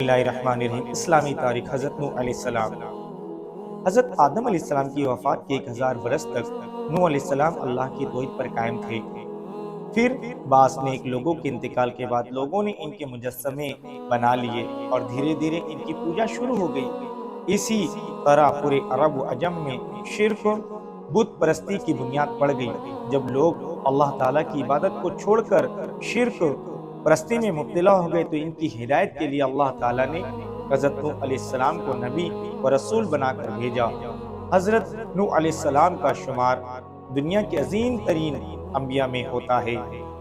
बिस्मिल्लाहिर्रहमानिर्रहीम। इस्लामी तारीख हज़रत नूह अलैहिस्सलाम। हज़रत आदम अलैहिस्सलाम की वफ़ात के 1000 बरस तक नूह अलैहिस्सलाम अल्लाह की तौहीद पर कायम थे। फिर बास नेक लोगों के इंतकाल के बाद लोगों ने इनके मुजस्समे बना लिए और धीरे धीरे इनकी पूजा शुरू हो गई। इसी तरह पूरे अरब व अजम में शिर्क बुत परस्ती की बुनियाद पड़ गई। जब लोग अल्लाह ताला की इबादत को छोड़कर शिर्क परस्ती में मुब्तला हो गए तो इनकी हिदायत के लिए अल्लाह ताला ने हज़रत नूह अलैहिस्सलाम को नबी व रसूल बनाकर भेजा। हज़रत नूह अलैहिस्सलाम का शुमार दुनिया के अजीम तरीन अंबिया में होता है।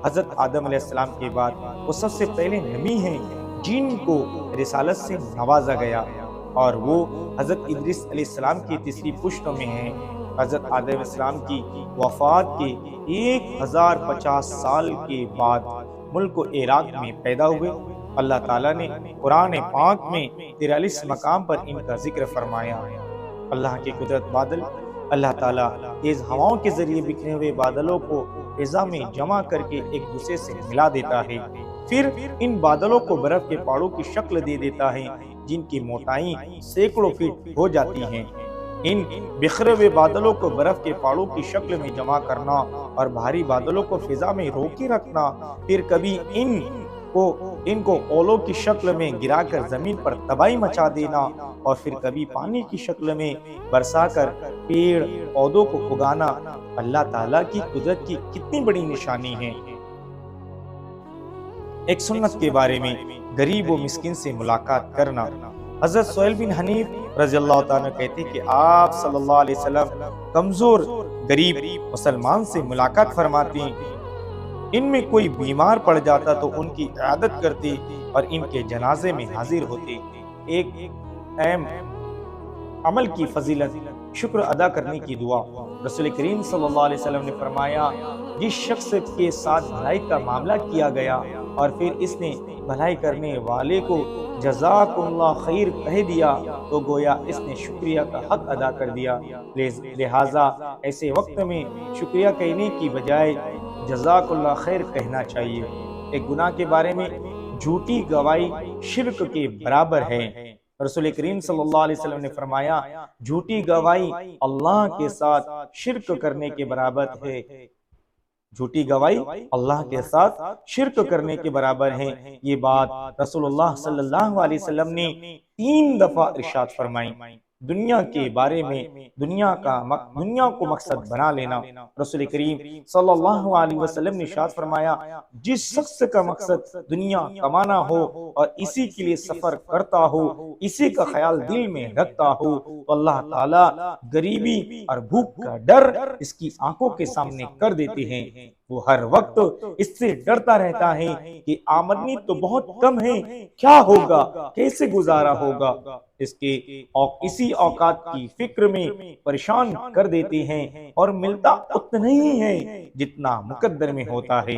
हज़रत आदम अलैहिस्सलाम के बाद वो सबसे पहले नबी हैं जिनको रिसालत से नवाजा गया, और वो हज़रत इद्रीस अलैहिस्सलाम की तीसरी पुश्त में हैं। हज़रत आदम अलैहिस्सलाम की वफ़ात के 1050 साल के बाद मुल्क इराक में पैदा हुए। अल्लाह ताला ने कुरान पाक में 43 मकाम पर इनका जिक्र फरमाया। अल्लाह की कुदरत बादल अल्लाह ताला तेज हवाओं के जरिए बिखरे हुए बादलों को फिजा में जमा करके एक दूसरे से मिला देता है। फिर इन बादलों को बर्फ के पहाड़ों की शक्ल दे देता है जिनकी मोटाई सैकड़ों फीट हो जाती है। इन बिखरे हुए बादलों को बर्फ के पहाड़ों की शक्ल में जमा करना और भारी बादलों को फिजा में रोके रखना, फिर कभी इनको ओलों की शक्ल में गिराकर जमीन पर तबाही मचा देना, और फिर कभी पानी की शक्ल में बरसाकर पेड़ पौधों को उगाना, अल्लाह ताला की कुदरत की कितनी बड़ी निशानी है। एक सुन्नत के बारे में गरीब व मिस्किन से मुलाकात करना। हज़रत सुहैल बिन हनीफ रज़ियल्लाहु ताला कहते कि आप सल्लल्लाहु अलैहि वसल्लम कमजोर गरीब मुसलमान से मुलाकात फरमाती, इनमें कोई बीमार पड़ जाता तो उनकी इयादत करती और इनके जनाजे में हाजिर होती। एक अहम अमल की फजीलत शुक्र अदा करने की दुआ। रसूल करीम सल्लल्लाहु अलैहि वसल्लम ने फरमाया, जिस शख्स के साथ भलाई का मामला किया गया और फिर इसने भलाई करने वाले को जज़ाकुमुल्लाह खैर कह दिया तो गोया इसने शुक्रिया का हक अदा कर दिया। लिहाजा ऐसे वक्त में शुक्रिया कहने की बजाय जज़ाकुल्लाह खैर कहना चाहिए। एक गुनाह के बारे में झूठी गवाही शिर्क के बराबर है। रसूल करीम सल्लल्लाहु अलैहि वसल्लम ने फरमाया, झूठी गवाही अल्लाह के साथ शिर्क करने के बराबर है। झूठी गवाही अल्लाह के साथ शिर्क करने के बराबर है। ये बात रसूलुल्लाह सल्लल्लाहु अलैहि वसल्लम ने 3 दफा इरशाद फरमाई। दुनिया के बारे में दुनिया को मकसद बना लेना। रसूल करीम सल्लल्लाहु अलैहि वसल्लम ने इरशाद फरमाया, जिस शख्स का मकसद दुनिया कमाना हो और इसी के लिए सफर करता हो, इसी का ख्याल दिल में रखता हो, तो अल्लाह ताला गरीबी और भूख का डर इसकी आंखों के सामने कर देते हैं। वो हर वक्त इससे डरता रहता है कि आमदनी तो बहुत कम है, क्या होगा, कैसे गुजारा होगा। इसी औकात की फिक्र में परेशान कर देते हैं और मिलता उतना ही है जितना मुकद्दर में होता है।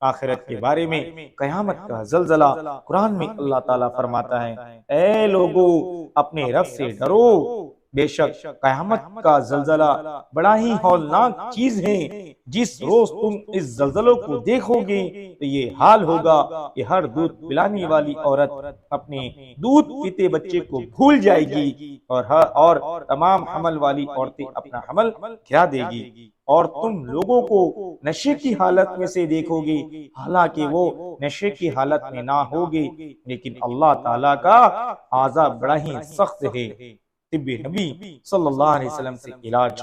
आखिरत के बारे में कयामत का जल्जला कुरान में अल्लाह ताला फरमाता है, ऐ लोगो अपने रब से डरो, बेशक कयामत का जल्जला बड़ा ही हौलनाक चीज है। जिस रोज तुम इस जल्जलों को देखोगे तो ये हाल होगा कि हर दूध पिलाने वाली औरत अपने दूध पीते बच्चे को भूल जाएगी और तमाम हमल वाली औरतें अपना हमल गिरा देगी, और तुम लोगों को नशे की हालत में से देखोगे, हालांकि वो नशे की हालत में ना होगे, लेकिन अल्लाह ताला का आज़ाब बड़ा ही सख्त है। तिब्बे नबी सल्लल्लाहु अलैहि वसल्लम से इलाज।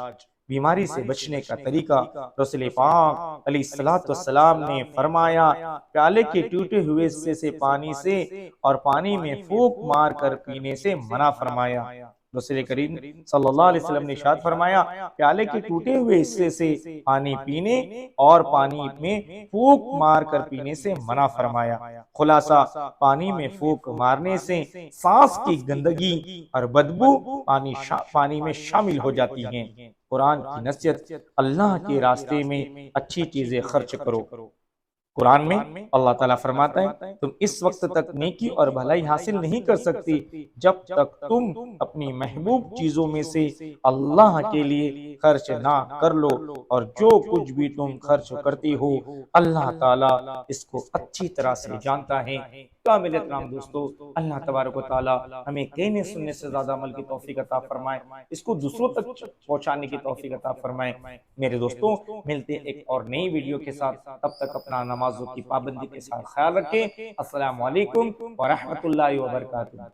बीमारी से बचने का तरीका। रसूल पाक अलैहिस्सलातु वस्सलाम ने फरमाया, प्याले के टूटे हुए हिस्से से पानी से और पानी में फूंक मार कर पीने से मना फरमाया। रसूल करीम सल्लल्लाहु अलैहि वसल्लम ने इरशाद फरमाया, प्याले के टूटे हुए हिस्से से पानी पीने और पानी में फूंक मार कर पीने से मना फरमाया। खुलासा, पानी में फूंक मारने से सांस की गंदगी और बदबू पानी में शामिल हो जाती हैं। कुरान की नसीहत, अल्लाह के रास्ते में अच्छी चीजें खर्च करो। कुरान में अल्लाह ताला फरमाता है, तुम इस वक्त तक नेकी और भलाई हासिल नहीं कर सकती जब तक तुम अपनी महबूब चीजों में से अल्लाह के लिए खर्च ना कर लो, और जो कुछ भी तुम खर्च करती हो अल्लाह ताला इसको अच्छी तरह से जानता है। कामिल एहतराम दोस्तों, अल्लाह तबारक व तआला हमें कहने सुनने से ज्यादा अमल की तौफीक अता फरमाए, इसको दूसरों तक पहुंचाने की तौफीक अता फरमाए। मेरे दोस्तों, मिलते हैं एक और नई वीडियो के साथ, तब तक अपना नमाजों की पाबंदी के साथ ख्याल रखें। अस्सलामु अलैकुम व रहमतुल्लाहि व बरकातुहू।